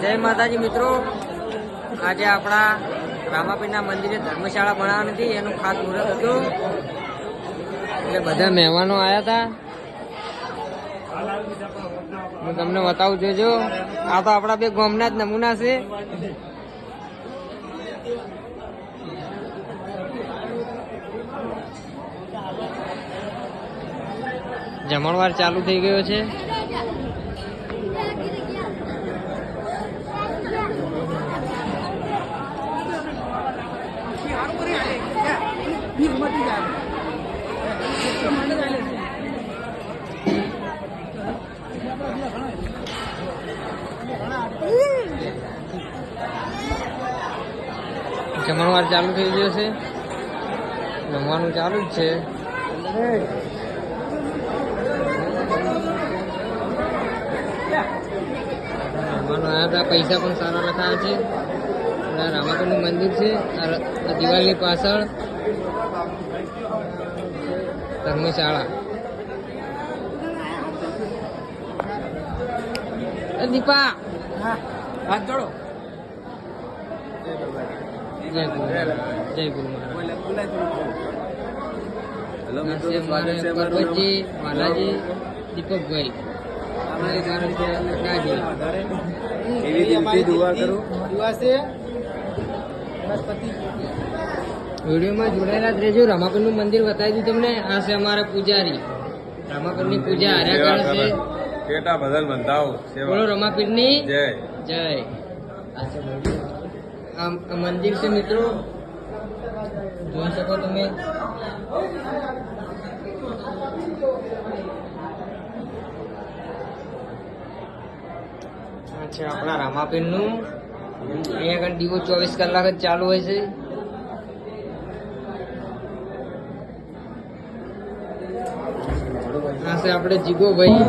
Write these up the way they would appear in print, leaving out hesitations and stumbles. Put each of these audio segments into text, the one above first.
જય માતાજી મિત્રો, આજે આપણા રામાપીરના મંદિરે ધર્મશાળા બનાવવાની હતી, એનું ખાતમુહૂર્ત હતું એટલે બધા મહેમાનો આવ્યા હતા. હું તમને બતાવું જોજો. આ તો આપણા બે ગામના જ નમૂના છે. જમણવાર ચાલુ થઈ ગયો છે. જમણવાર ચાલુ થઈ ગયો છે, જમવાનું ચાલુ જ છે. જમવાનું આવ્યા હતા, પૈસા પણ સારા લખાયા છે. રામાપીરનું મંદિર છે, દિવાલની પાછળ ધર્મશાળા. દીપા હાથ જોડો. જય ગુરુ મહારાજ. પરબતજી, વાલાજી, દીપકભાઈ, વિડીયોમાં જોડાયેલા જ રહેજો. રામાપીરનું મંદિર બતાવી દીધું તમને. આ છે અમારા પૂજારી. રામાપીરની પૂજા હાર્યા કરે છે. કેટા બદલ બંધાવ બોલો રામાપીરની જય જય. આ મંદિર છે મિત્રો, જોઈ શકો તમે. આ છે આપણા રામાપીરનું. અહીંયા આગળ દીવો 24 કલાક જ ચાલુ હોય છે. આ છે આપણે જીગોભાઈ.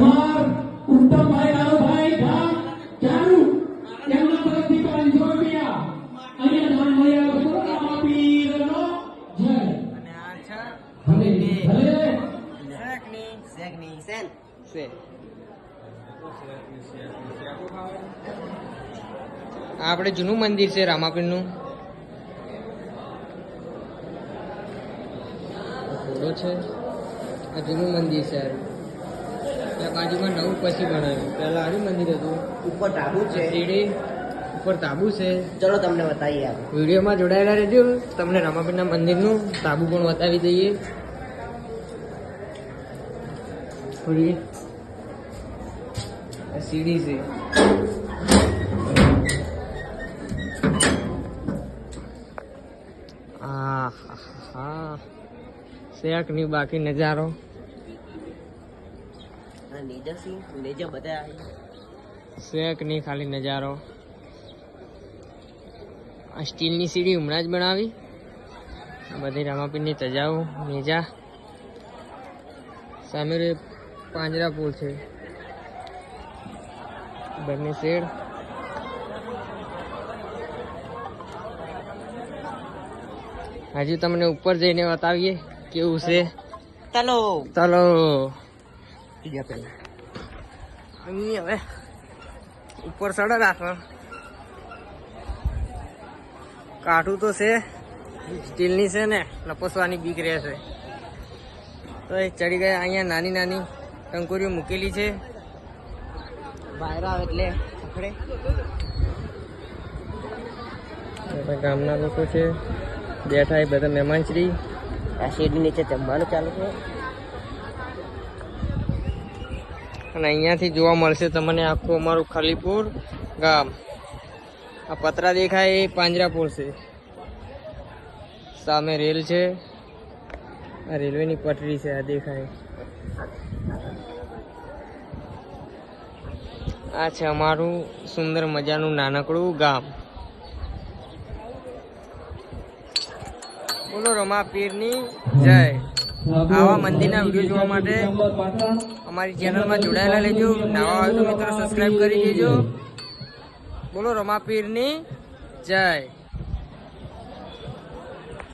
આપણે જૂનું મંદિર છે રામાપીરનું. ફોટો છે. આ જૂનું મંદિર છે. ત્યાં બાજુમાં નવું પછી બનાવ્યું. પહેલા આનું મંદિર હતું. ઉપર ધાબુ છે, સીડી ઉપર તાબુ છે. ચલો તમને બતાવીએ. વિડીયોમાં જોડાયેલા રહેજો. તમને રામાપીરના મંદિરનું તાબુ પણ બતાવી દઈએ. સીડી છે. હા, શેક ની બાકી નજારો. શેક ની ખાલી નજારો. આ સ્ટીલની સીડી હમણાં જ બનાવી. બધી રામાપીરની તજાઓ નેજા. સામે પાંજરાપોળ છે. બંને શેડ. હજુ તમને ઉપર જઈને બતાવીએ કેવું છે. ચાલો ચાલો. અહીં હવે ઉપર ચડે રાખો. કાઠું તો છે, સ્ટીલની છે ને, લપસવાની બીક રહે છે. તો એ ચડી ગયા. અહીંયા નાની નાની ટંકોરીઓ મૂકેલી છે. બહાર આવે એટલે પકડે. ગામના લોકો છે બેઠા, એ બધા મહેમાનશ્રી. આ શેડની નીચે જમવાનું ચાલુ છે. અને અહીંયાથી જોવા મળશે તમને આખું અમારું ખલીપુર ગામ. આ પતરા દેખાય એ પાંજરાપોળ છે. સામે રેલ છે. આ રેલવેની પટરી છે. આ દેખાય. આ છે અમારું સુંદર મજાનું નાનકડું ગામ. બોલો રામાપીરની જય. આવા મંદિરના વિડીયો જોવા માટે અમારી ચેનલમાં જોડાયેલા લેજો. નવા હોય તો મિત્રો સબસ્ક્રાઈબ કરી દેજો. બોલો રામાપીરની જય.